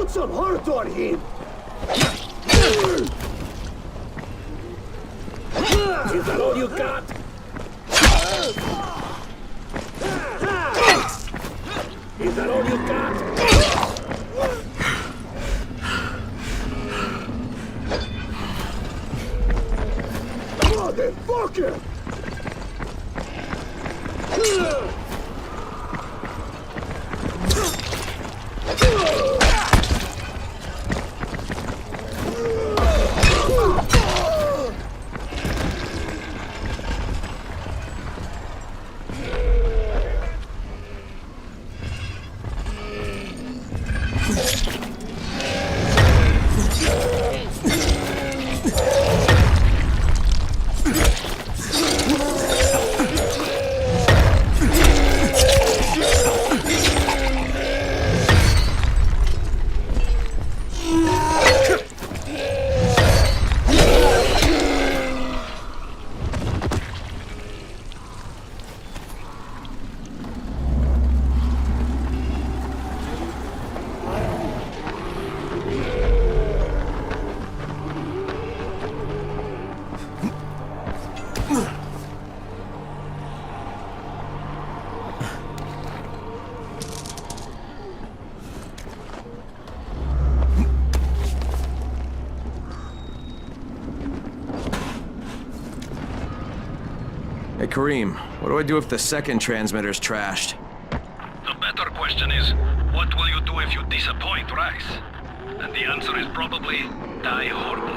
Put some heart on him! Is that all you got? Is that all you got? Motherfucker! Hey, Karim, what do I do if the second transmitter's trashed? The better question is, what will you do if you disappoint Rice? And the answer is probably, die horribly.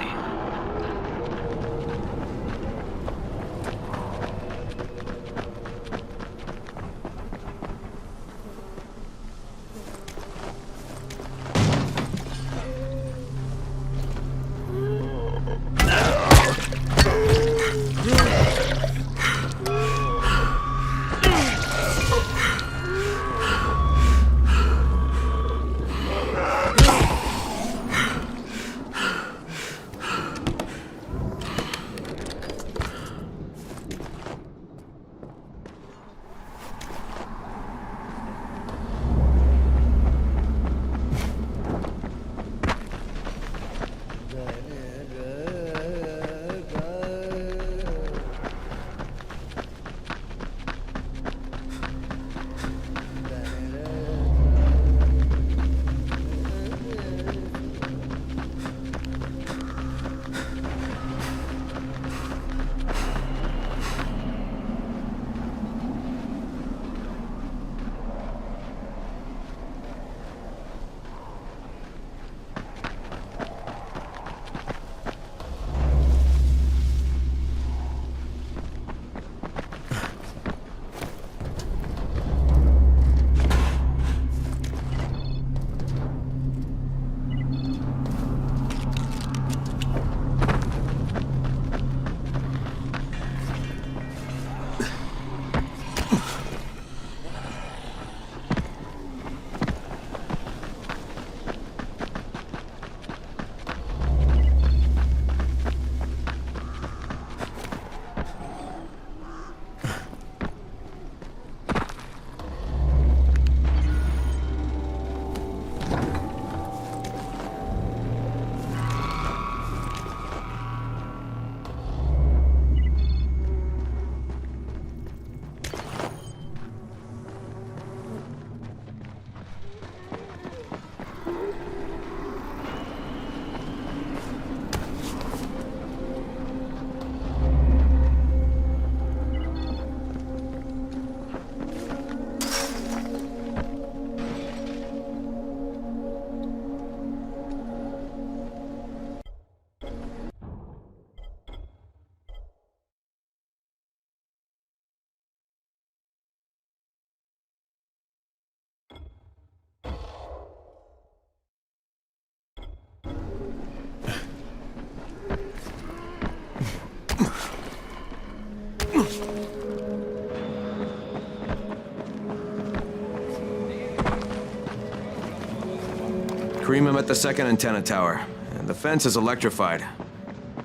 Karim, I'm at the second antenna tower, and the fence is electrified.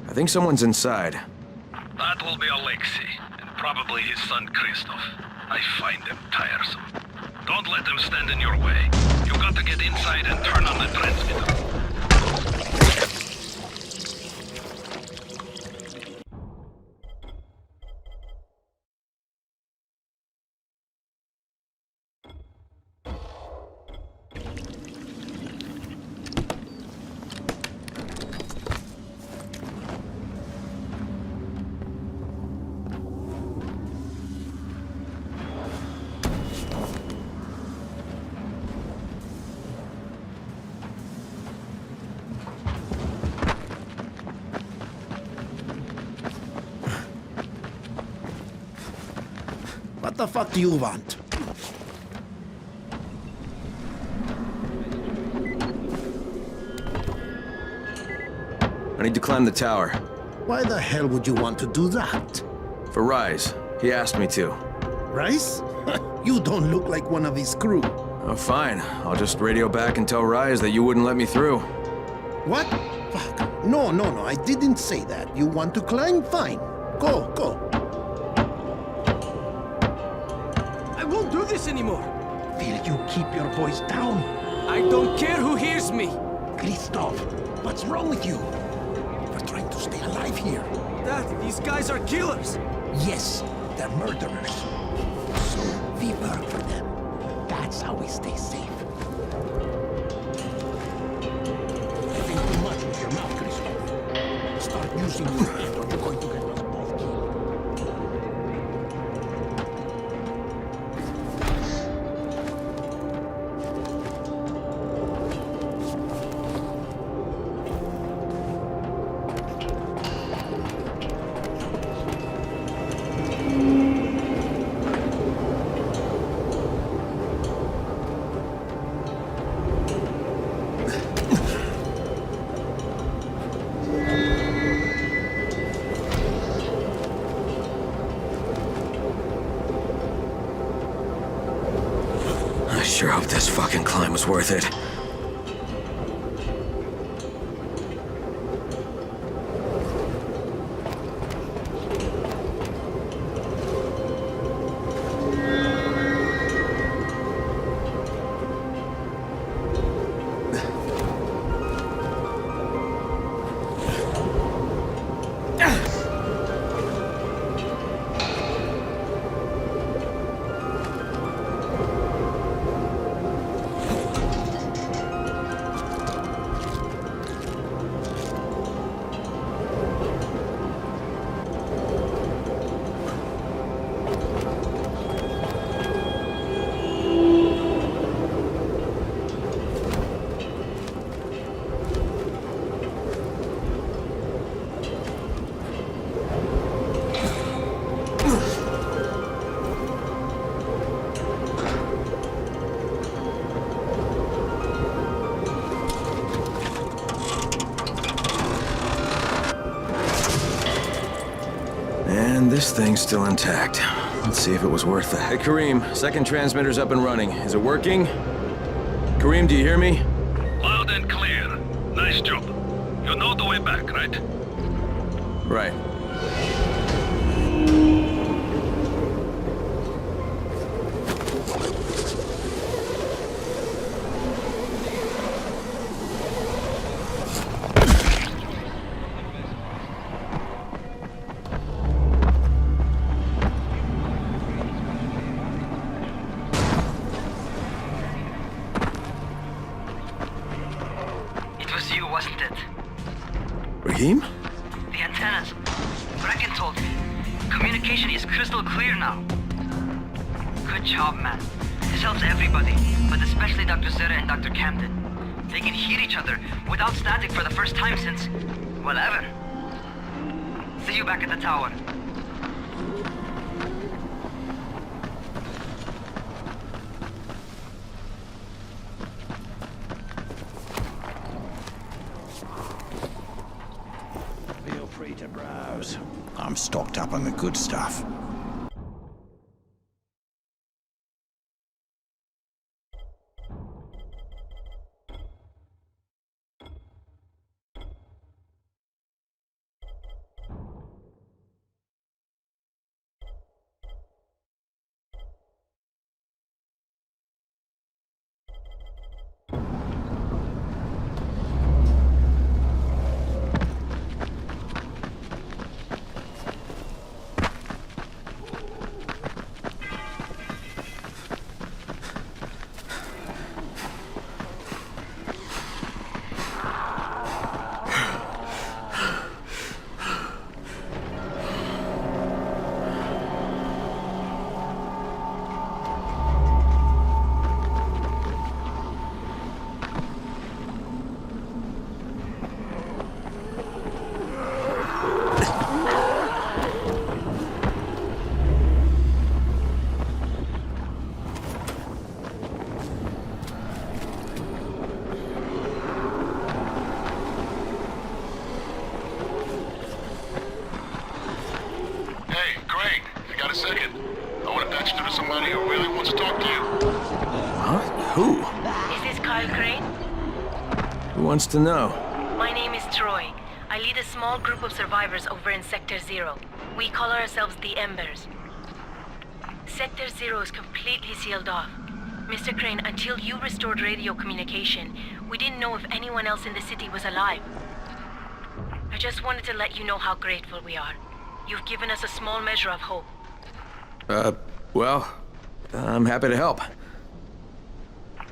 I think someone's inside. That will be Alexei, and probably his son Christoph. I find them tiresome. Don't let them stand in your way. You got to get inside and turn on the transmitter. What the fuck do you want? I need to climb the tower. Why the hell would you want to do that? For Rise. He asked me to. Rice? You don't look like one of his crew. Oh, fine. I'll just radio back and tell Rise that you wouldn't let me through. What? Fuck. No, I didn't say that. You want to climb? Fine. Go. I won't do this anymore. Will you keep your voice down? I don't care who hears me. Christoph, what's wrong with you? We're trying to stay alive here. Dad, these guys are killers. Yes, they're murderers. So we work for them. That's how we stay safe. I think too much with your mouth, Christoph. Start using your hand or you're going to get us both killed. I sure hope this fucking climb was worth it. And this thing's still intact. Let's see if it was worth it. Hey, Kareem, second transmitter's up and running. Is it working? Kareem, do you hear me? Loud and clear. Nice job. You know the way back, right? Right. It was you, wasn't it? Raheem? The antennas. Brecken told me. Communication is crystal clear now. Good job, man. This helps everybody, but especially Dr. Zeta and Dr. Camden. They can hear each other without static for the first time since, well, ever. See you back at the tower. Feel free to browse. I'm stocked up on the good stuff. Kyle Crane? Who wants to know? My name is Troy. I lead a small group of survivors over in Sector Zero. We call ourselves the Embers. Sector Zero is completely sealed off. Mr. Crane, until you restored radio communication, we didn't know if anyone else in the city was alive. I just wanted to let you know how grateful we are. You've given us a small measure of hope. Well, I'm happy to help.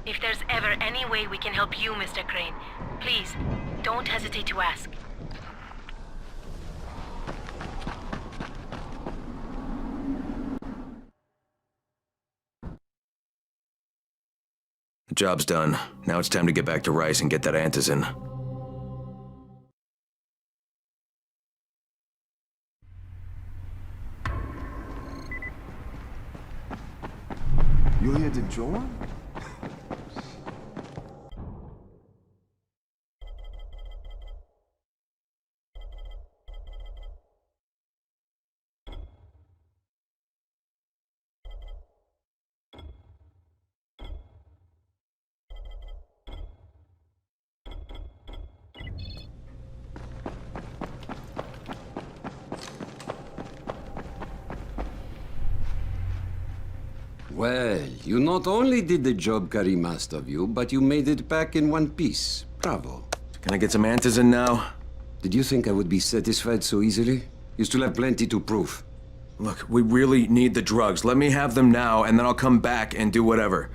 If there's ever any way we can help you, Mr. Crane, please, don't hesitate to ask. The job's done. Now it's time to get back to Rice and get that antizin. You here to join? Well, you not only did the job Karim asked of you, but you made it back in one piece. Bravo. Can I get some antizin now? Did you think I would be satisfied so easily? You still have plenty to prove. Look, we really need the drugs. Let me have them now, and then I'll come back and do whatever.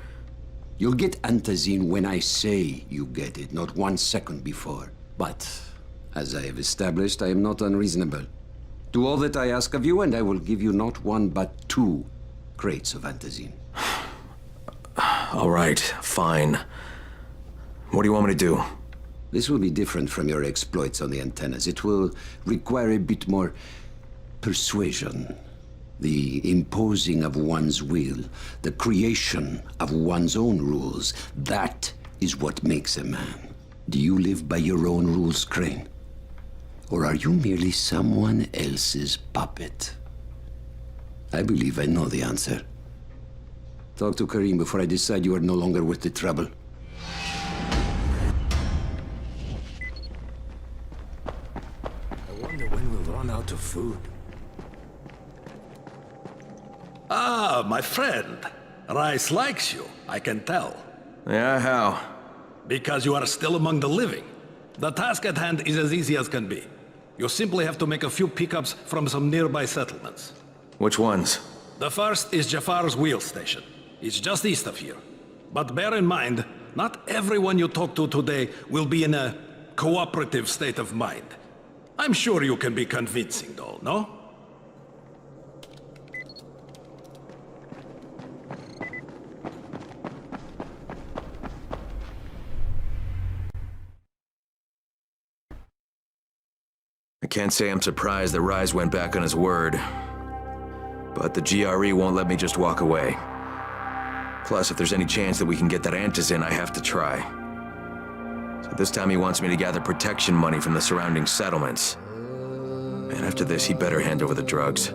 You'll get antizin when I say you get it, not 1 second before. But, as I have established, I am not unreasonable. Do all that I ask of you, and I will give you not 1 but 2 crates of antizin. All right, fine. What do you want me to do? This will be different from your exploits on the antennas. It will require a bit more persuasion. The imposing of one's will, the creation of one's own rules. That is what makes a man. Do you live by your own rules, Crane? Or are you merely someone else's puppet? I believe I know the answer. Talk to Karim before I decide you are no longer worth the trouble. I wonder when we'll run out of food. Ah, my friend. Rice likes you, I can tell. Yeah, how? Because you are still among the living. The task at hand is as easy as can be. You simply have to make a few pickups from some nearby settlements. Which ones? The first is Jafar's wheel station. It's just east of here. But bear in mind, not everyone you talk to today will be in a cooperative state of mind. I'm sure you can be convincing though, no? I can't say I'm surprised that Rise went back on his word. But the GRE won't let me just walk away. Plus, if there's any chance that we can get that antizin, I have to try. So this time he wants me to gather protection money from the surrounding settlements. And after this, he better hand over the drugs.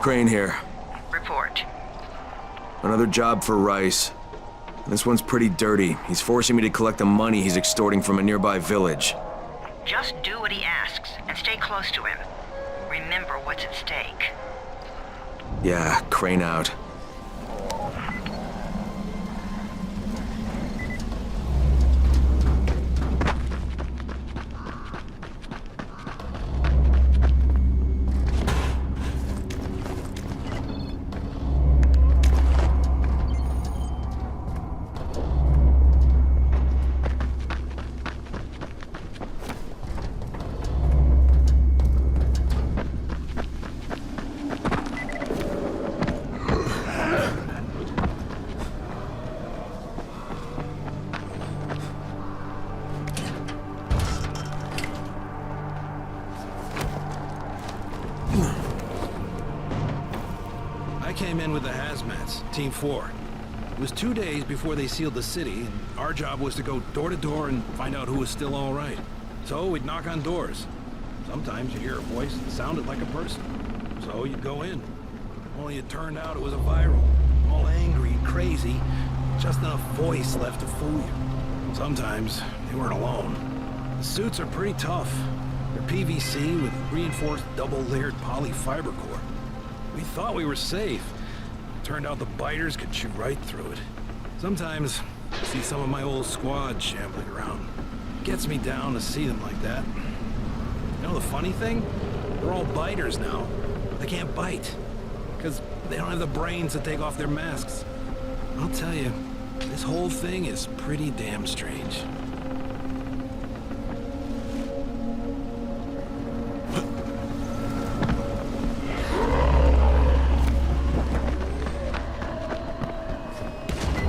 Crane here. Report. Another job for Rice. This one's pretty dirty. He's forcing me to collect the money he's extorting from a nearby village. Just do what he asks and stay close to him. Remember what's at stake. Yeah, Crane out. I came in with the hazmats, Team 4. It was 2 days before they sealed the city, and our job was to go door to door and find out who was still all right. So we'd knock on doors. Sometimes you'd hear a voice that sounded like a person. So you'd go in. Only it turned out it was a viral. All angry, crazy, just enough voice left to fool you. Sometimes they weren't alone. The suits are pretty tough. They're PVC with reinforced double-layered polyfiber core. We thought we were safe. Turned out the biters could shoot right through it. Sometimes I see some of my old squad shambling around. Gets me down to see them like that. You know the funny thing? They're all biters now. They can't bite. Because they don't have the brains to take off their masks. I'll tell you, this whole thing is pretty damn strange.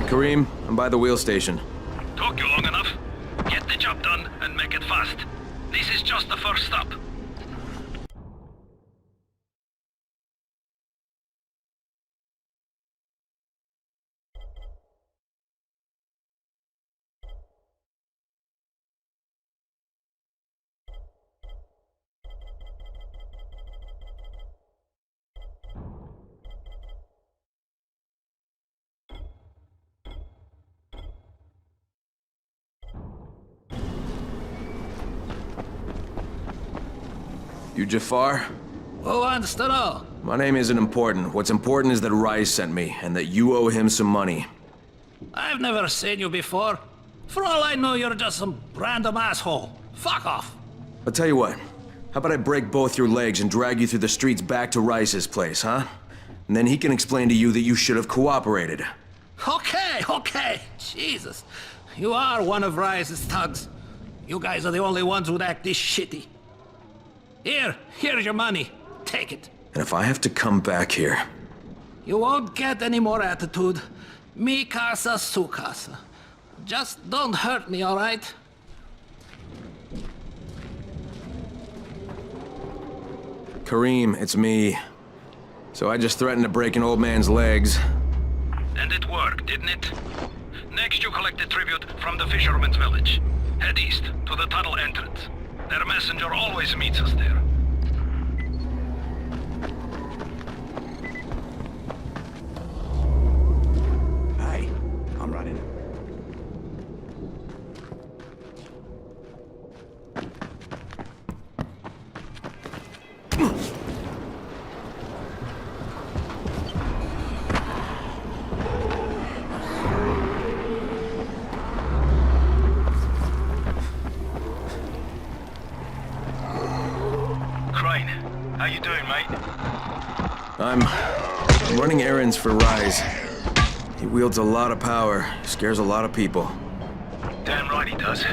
Kareem, I'm by the wheel station. Took you long enough. Get the job done and make it fast. This is just the first stop. You Jafar? Who wants to know? My name isn't important. What's important is that Rice sent me, and that you owe him some money. I've never seen you before. For all I know, you're just some random asshole. Fuck off. I'll tell you what. How about I break both your legs and drag you through the streets back to Rice's place, huh? And then he can explain to you that you should have cooperated. Okay. Jesus. You are one of Rise's thugs. You guys are the only ones who'd act this shitty. Here's your money. Take it. And if I have to come back here... You won't get any more attitude. Mi casa, su casa. Just don't hurt me, all right? Kareem, it's me. So I just threatened to break an old man's legs. And it worked, didn't it? Next you collect the tribute from the fisherman's village. Head east to the tunnel entrance. Their messenger always meets us there. Hey, I'm running. Crane, how you doing, mate? I'm running errands for Rise. He wields a lot of power, scares a lot of people. Damn right he does.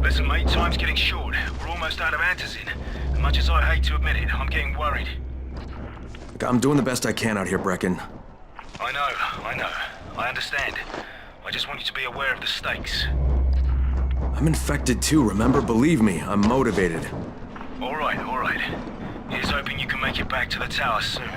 Listen, mate, time's getting short. We're almost out of antizin. As much as I hate to admit it, I'm getting worried. Look, I'm doing the best I can out here, Brecken. I know. I understand. I just want you to be aware of the stakes. I'm infected too, remember? Believe me, I'm motivated. All right. Here's hoping you can make it back to the tower soon.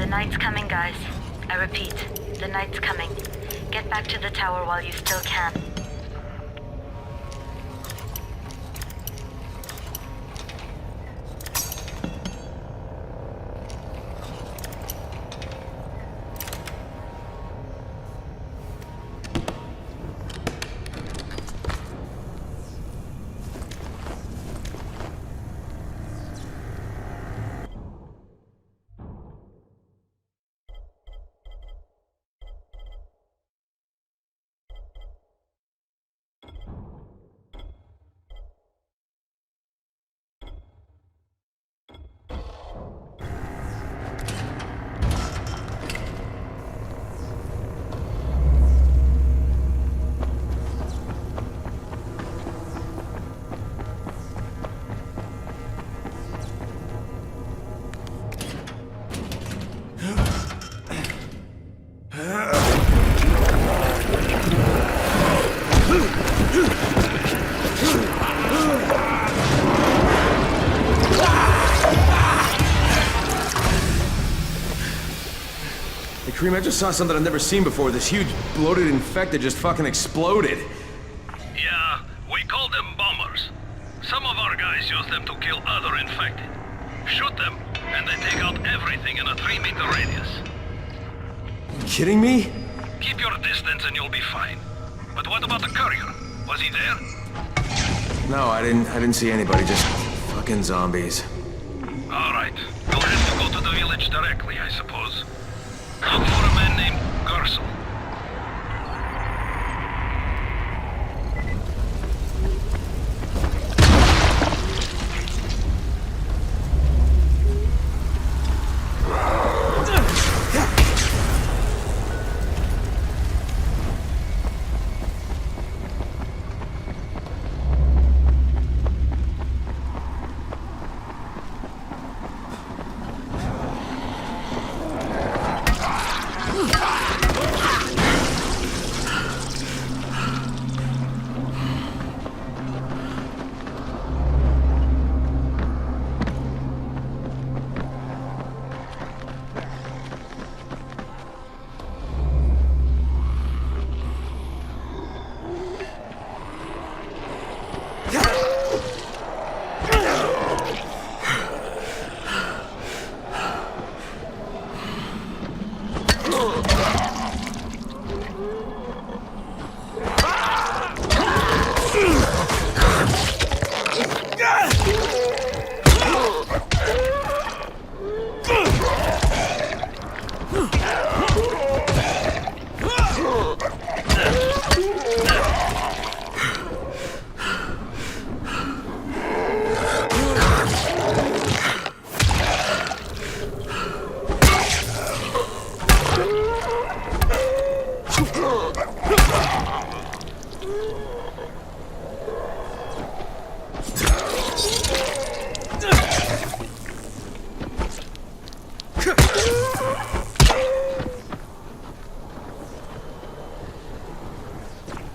The night's coming, guys. I repeat, the night's coming. Get back to the tower while you still can. Kareem, I just saw something I've never seen before. This huge, bloated infected just fucking exploded. Yeah, we call them bombers. Some of our guys use them to kill other infected. Shoot them, and they take out everything in a 3-meter radius. You kidding me? Keep your distance and you'll be fine. But what about the courier? Was he there? No, I didn't see anybody, just fucking zombies. All right. You'll have to go to the village directly, I suppose. Look for a man named Gersel.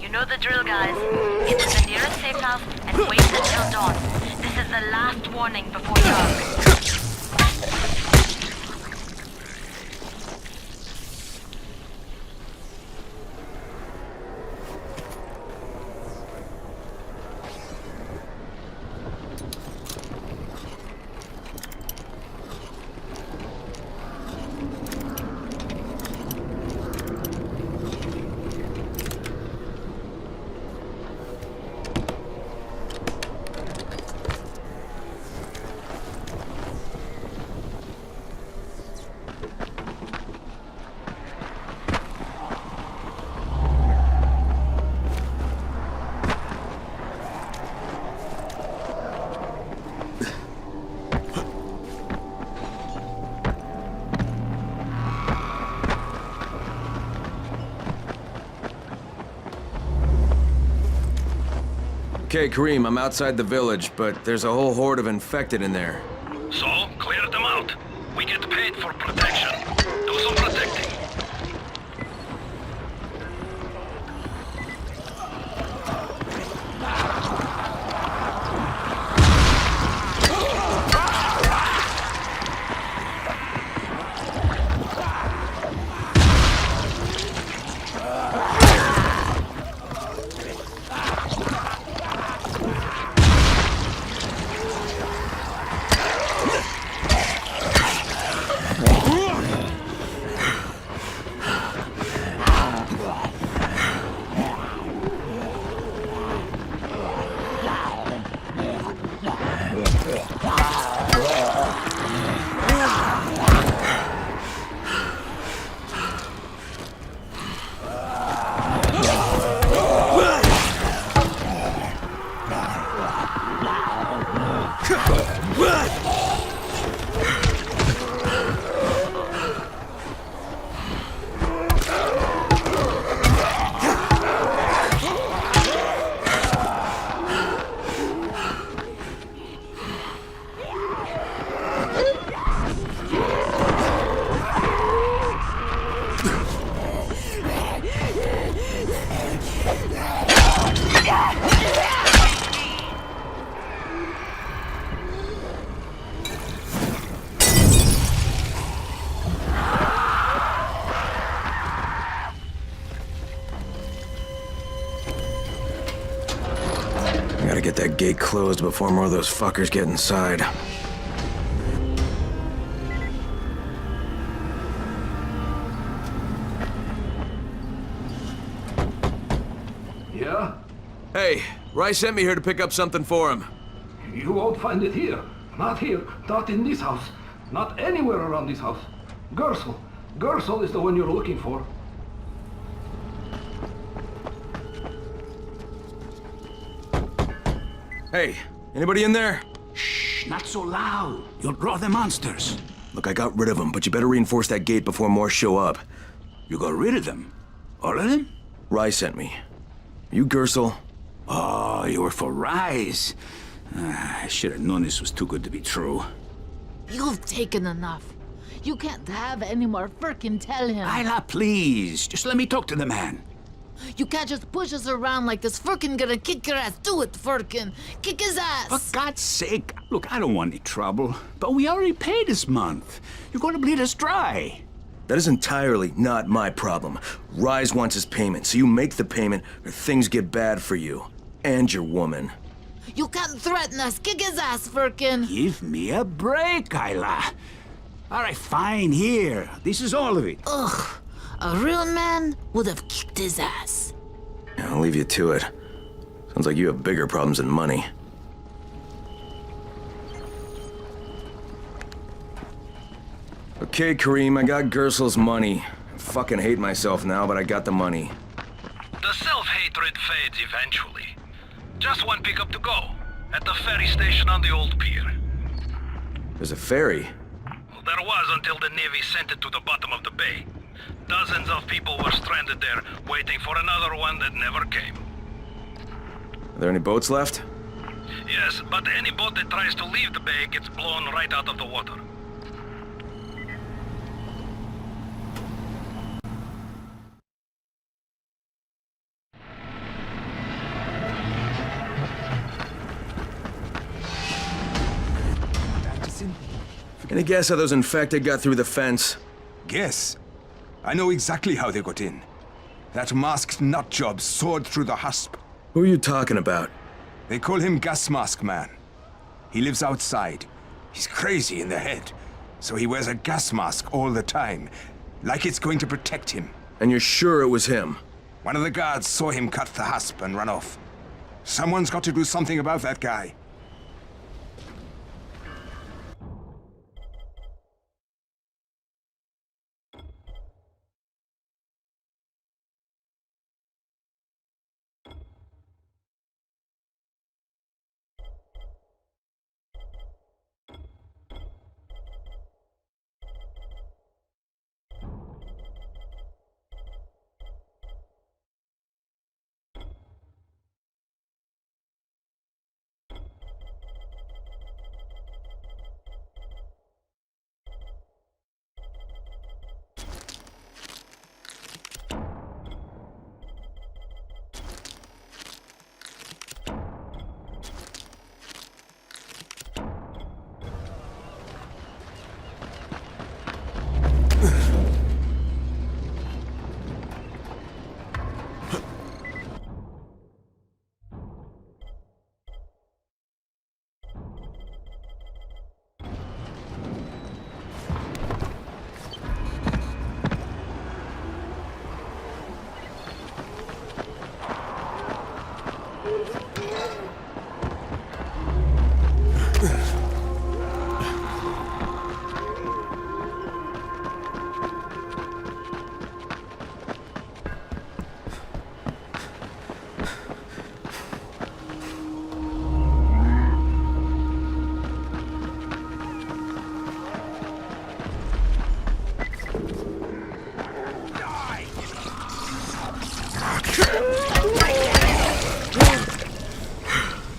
You know the drill, guys. Get to the nearest safe house and wait until dawn. This is the last warning before dark. Okay, Kareem, I'm outside the village, but there's a whole horde of infected in there. So, clear them out. We get paid for protection. Do some protecting. I gotta get that gate closed before more of those fuckers get inside. Yeah? Hey, Rice sent me here to pick up something for him. You won't find it here. Not here. Not in this house. Not anywhere around this house. Gersel. Gersel is the one you're looking for. Hey, anybody in there? Shh, not so loud. You'll draw the monsters. Look, I got rid of them, but you better reinforce that gate before more show up. You got rid of them? All of them? Rice sent me. You Gersel? Oh, you were for Rise. I should have known this was too good to be true. You've taken enough. You can't have any more. Firkin, tell him. Isla, please. Just let me talk to the man. You can't just push us around like this. Firkin gonna kick your ass. Do it, Firkin. Kick his ass. For God's sake. Look, I don't want any trouble. But we already paid this month. You're going to bleed us dry. That is entirely not my problem. Rise wants his payment, so you make the payment or things get bad for you. And your woman. You can't threaten us. Kick his ass, Firkin. Give me a break, Isla. All right, fine, here. This is all of it. Ugh. A real man would have kicked his ass. Yeah, I'll leave you to it. Sounds like you have bigger problems than money. Okay, Kareem, I got Gersel's money. I fucking hate myself now, but I got the money. The self-hatred fades eventually. Just one pickup to go. At the ferry station on the old pier. There's a ferry. Well, there was until the Navy sent it to the bottom of the bay. Dozens of people were stranded there, waiting for another one that never came. Are there any boats left? Yes, but any boat that tries to leave the bay gets blown right out of the water. Any guess how those infected got through the fence? Guess. I know exactly how they got in. That masked nutjob soared through the husp. Who are you talking about? They call him Gas Mask Man. He lives outside. He's crazy in the head, so he wears a gas mask all the time, like it's going to protect him. And you're sure it was him? One of the guards saw him cut the husp and run off. Someone's got to do something about that guy.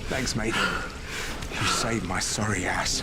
Thanks, mate. You saved my sorry ass.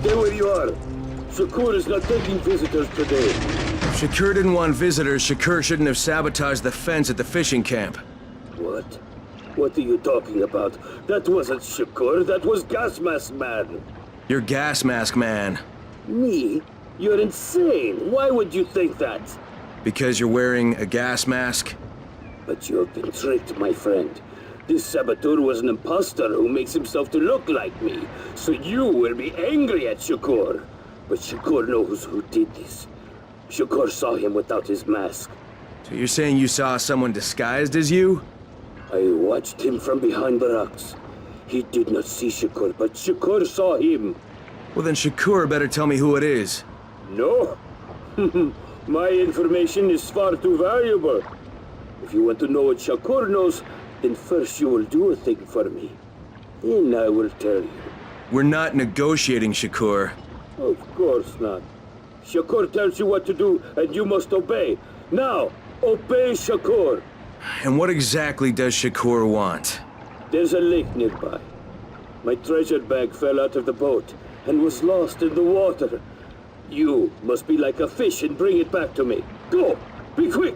Stay where you are. Shakur is not taking visitors today. If Shakur didn't want visitors, Shakur shouldn't have sabotaged the fence at the fishing camp. What? What are you talking about? That wasn't Shakur, that was Gas Mask Man. You're Gas Mask Man. Me? You're insane. Why would you think that? Because you're wearing a gas mask? But you've been tricked, my friend. This saboteur was an imposter who makes himself to look like me. So you will be angry at Shakur. But Shakur knows who did this. Shakur saw him without his mask. So you're saying you saw someone disguised as you? I watched him from behind the rocks. He did not see Shakur, but Shakur saw him. Well then Shakur better tell me who it is. No. My information is far too valuable. If you want to know what Shakur knows, then first you will do a thing for me. Then I will tell you. We're not negotiating, Shakur. Of course not. Shakur tells you what to do, and you must obey. Now, obey Shakur. And what exactly does Shakur want? There's a lake nearby. My treasure bag fell out of the boat and was lost in the water. You must be like a fish and bring it back to me. Go! Be quick!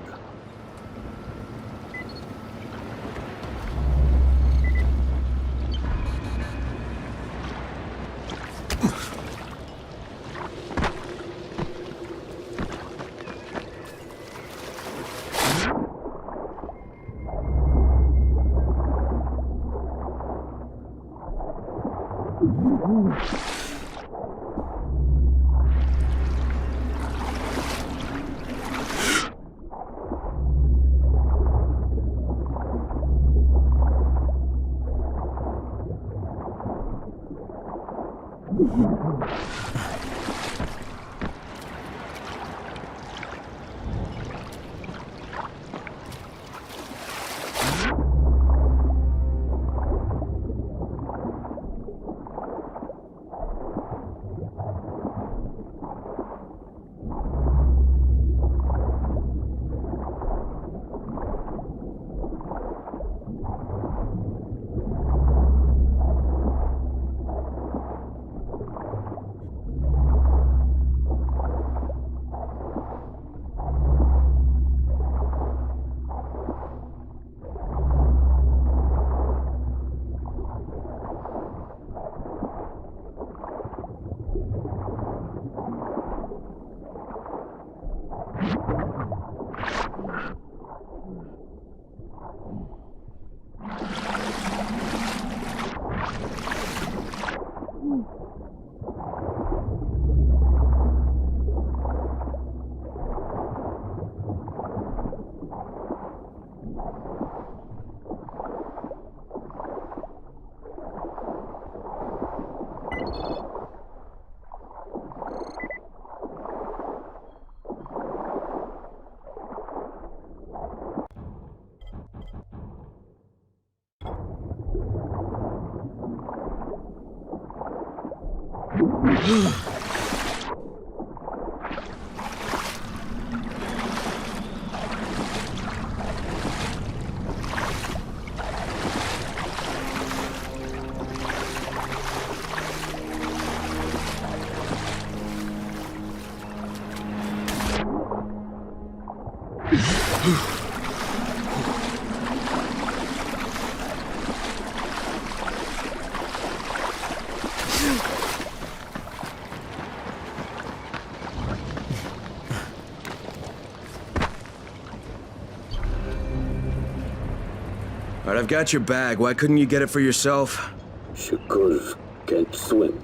All right, I've got your bag. Why couldn't you get it for yourself? Shakur can't swim.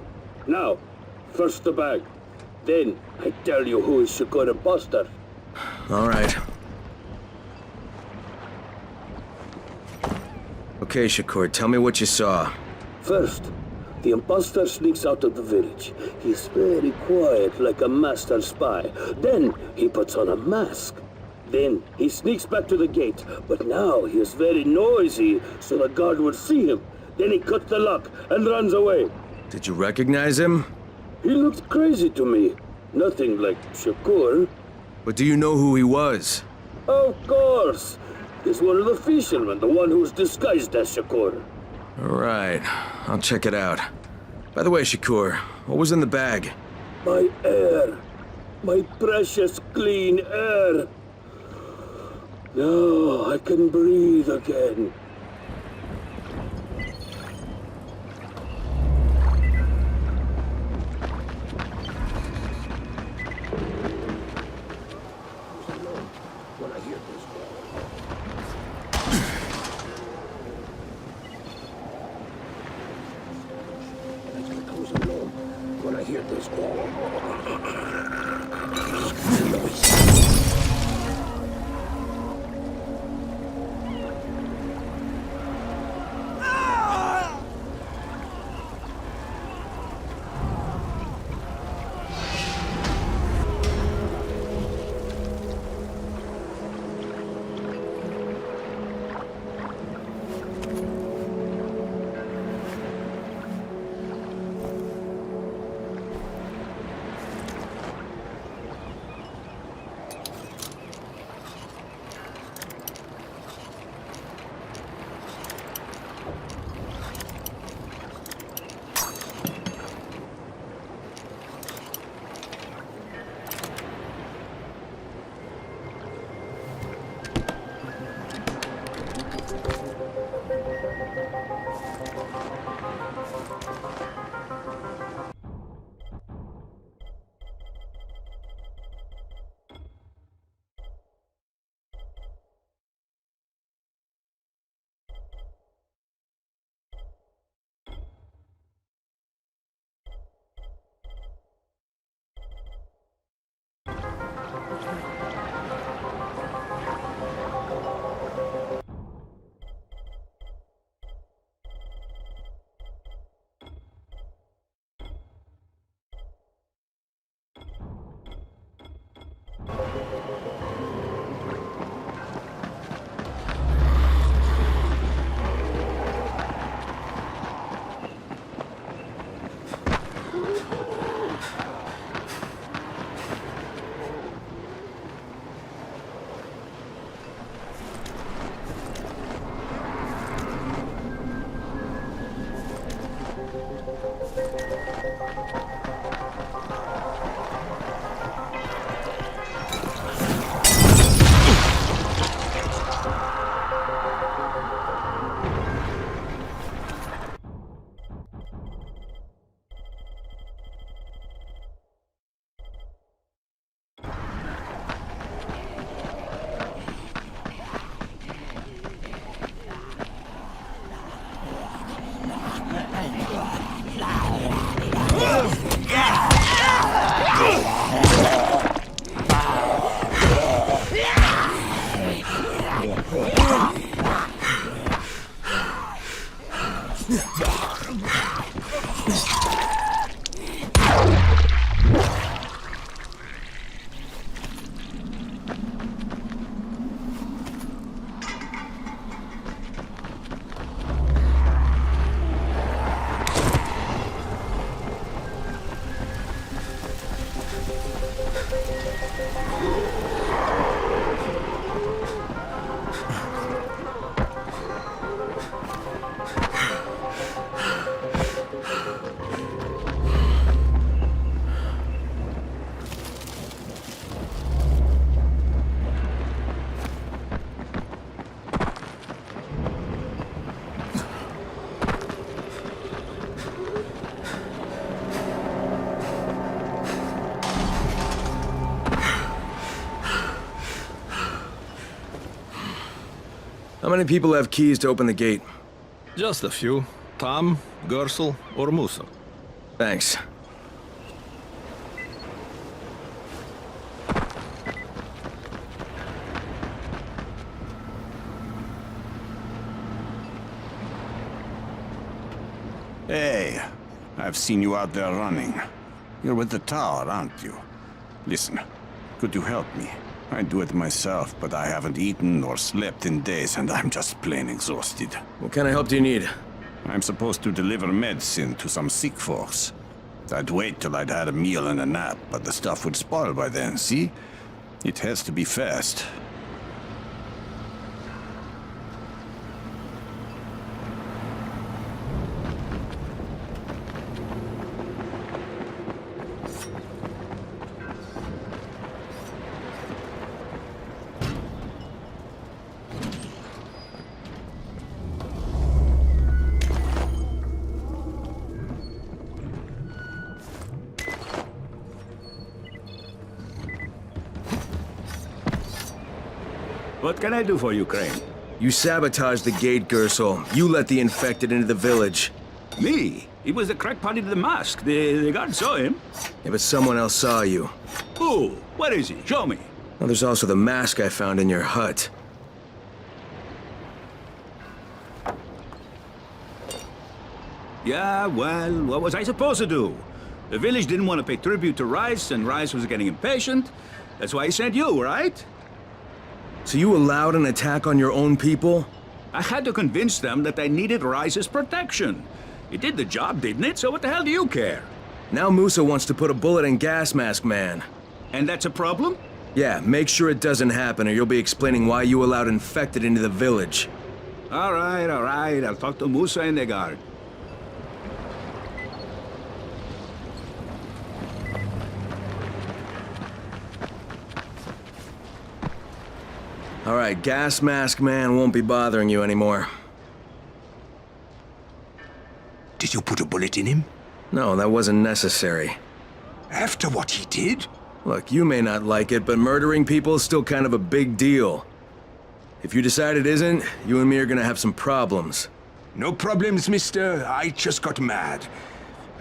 Now, first the bag. Then, I tell you who is Shakur imposter. All right. Okay, Shakur, tell me what you saw. First, the imposter sneaks out of the village. He's very quiet, like a master spy. Then, he puts on a mask. Then, he sneaks back to the gate, but now he is very noisy, so the guard will see him. Then he cuts the lock and runs away. Did you recognize him? He looked crazy to me. Nothing like Shakur. But do you know who he was? Of course. He's one of the fishermen, the one who's disguised as Shakur. All right, I'll check it out. By the way, Shakur, what was in the bag? My air. My precious clean air. Now I can breathe again. When I hear this call. How many people have keys to open the gate? Just a few. Tom, Gersel, or Musa. Thanks. Hey, I've seen you out there running. You're with the tower, aren't you? Listen, could you help me? I'd do it myself, but I haven't eaten or slept in days, and I'm just plain exhausted. What kind of help do you need? I'm supposed to deliver medicine to some sick folks. I'd wait till I'd had a meal and a nap, but the stuff would spoil by then, see? It has to be fast. What can I do for you, Crane? You sabotaged the gate, Gersel. You let the infected into the village. Me? He was the crackpot in the mask. The guard saw him. Yeah, but someone else saw you. Who? Where is he? Show me. Well, there's also the mask I found in your hut. Yeah, well, what was I supposed to do? The village didn't want to pay tribute to Rice, and Rice was getting impatient. That's why he sent you, right? So you allowed an attack on your own people? I had to convince them that they needed Rice's protection. It did the job, didn't it? So what the hell do you care? Now Musa wants to put a bullet in Gas Mask Man. And that's a problem? Yeah, make sure it doesn't happen or you'll be explaining why you allowed infected into the village. All right. I'll talk to Musa and the guard. All right, Gas Mask Man won't be bothering you anymore. Did you put a bullet in him? No, that wasn't necessary. After what he did? Look, you may not like it, but murdering people is still kind of a big deal. If you decide it isn't, you and me are gonna have some problems. No problems, mister. I just got mad.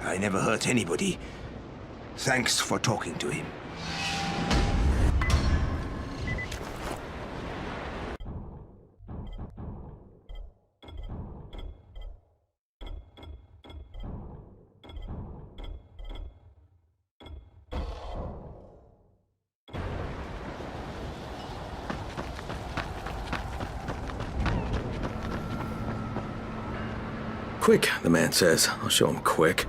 I never hurt anybody. Thanks for talking to him. Quick, the man says. I'll show him quick.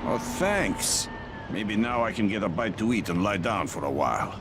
Oh, thanks. Maybe now I can get a bite to eat and lie down for a while.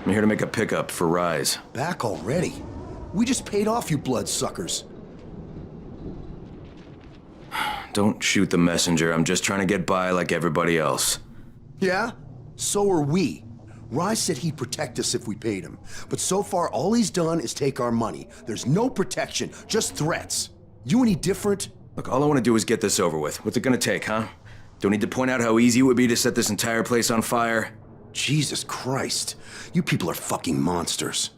I'm here to make a pickup for Rise. Back already? We just paid off you bloodsuckers. Don't shoot the messenger. I'm just trying to get by like everybody else. Yeah? So are we. Rise said he'd protect us if we paid him. But so far, all he's done is take our money. There's no protection, just threats. You any different? Look, all I want to do is get this over with. What's it gonna take, huh? Don't need to point out how easy it would be to set this entire place on fire? Jesus Christ. You people are fucking monsters.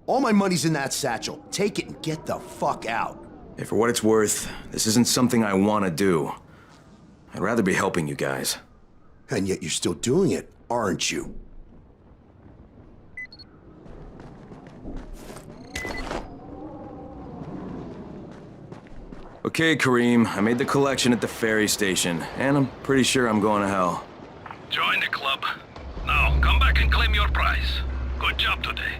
All my money's in that satchel. Take it and get the fuck out. Hey, for what it's worth, this isn't something I want to do. I'd rather be helping you guys. And yet you're still doing it, aren't you? Okay, Kareem, I made the collection at the ferry station, and I'm pretty sure I'm going to hell. Join the club. Now, come back and claim your prize. Good job today.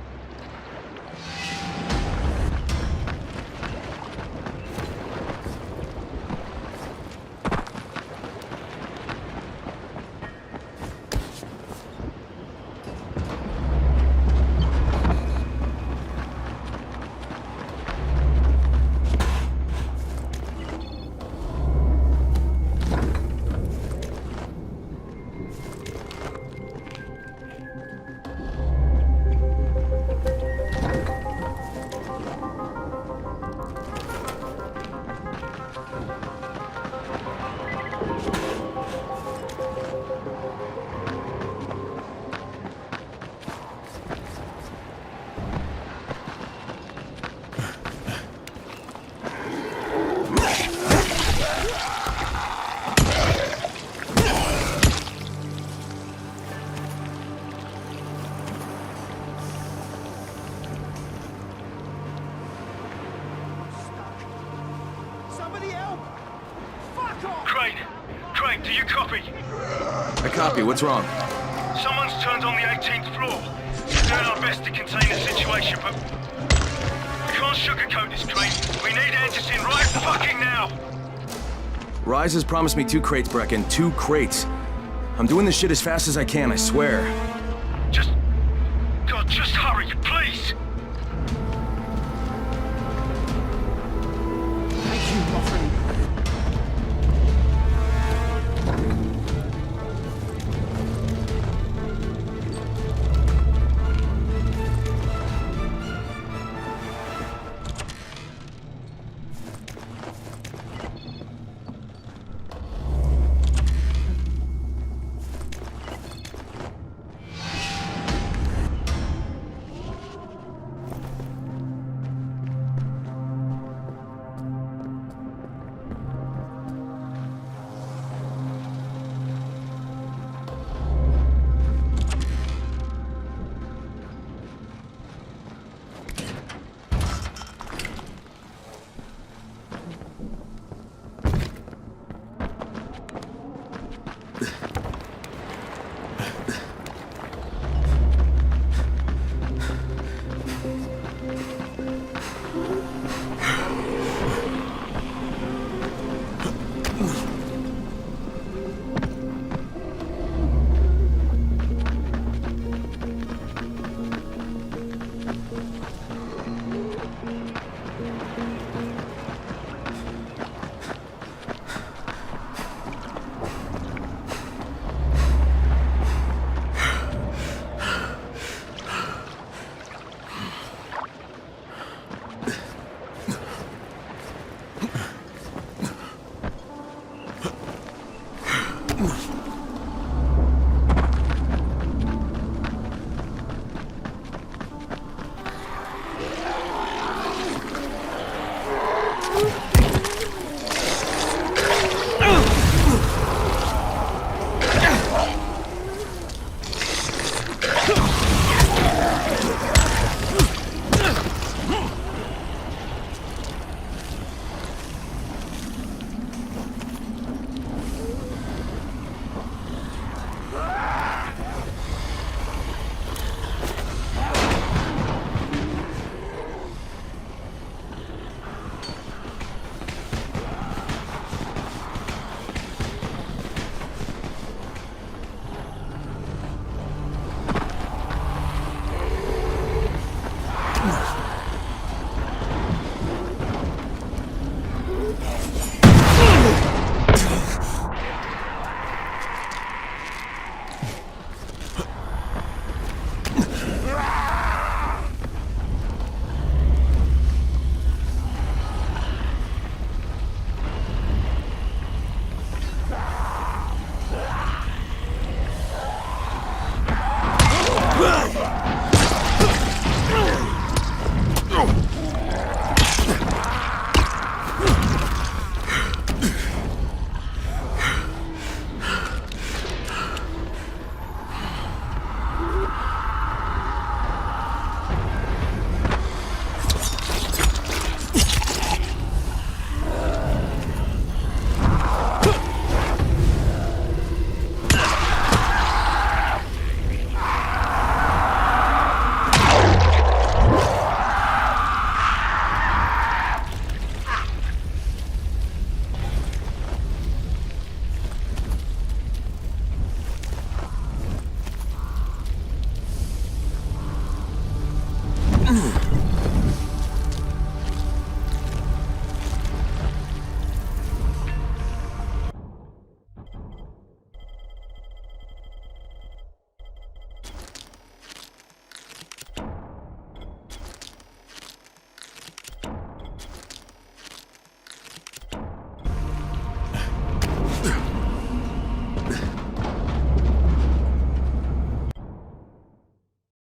Crane, do you copy? I copy. What's wrong? Someone's turned on the 18th floor. We're doing our best to contain the situation, but we can't sugarcoat this, Crane. We need answers in right fucking now. Rise has promised me 2 crates, Brecken. 2 crates. I'm doing this shit as fast as I can, I swear. God, just hurry, please. Thank you, my friend. Run!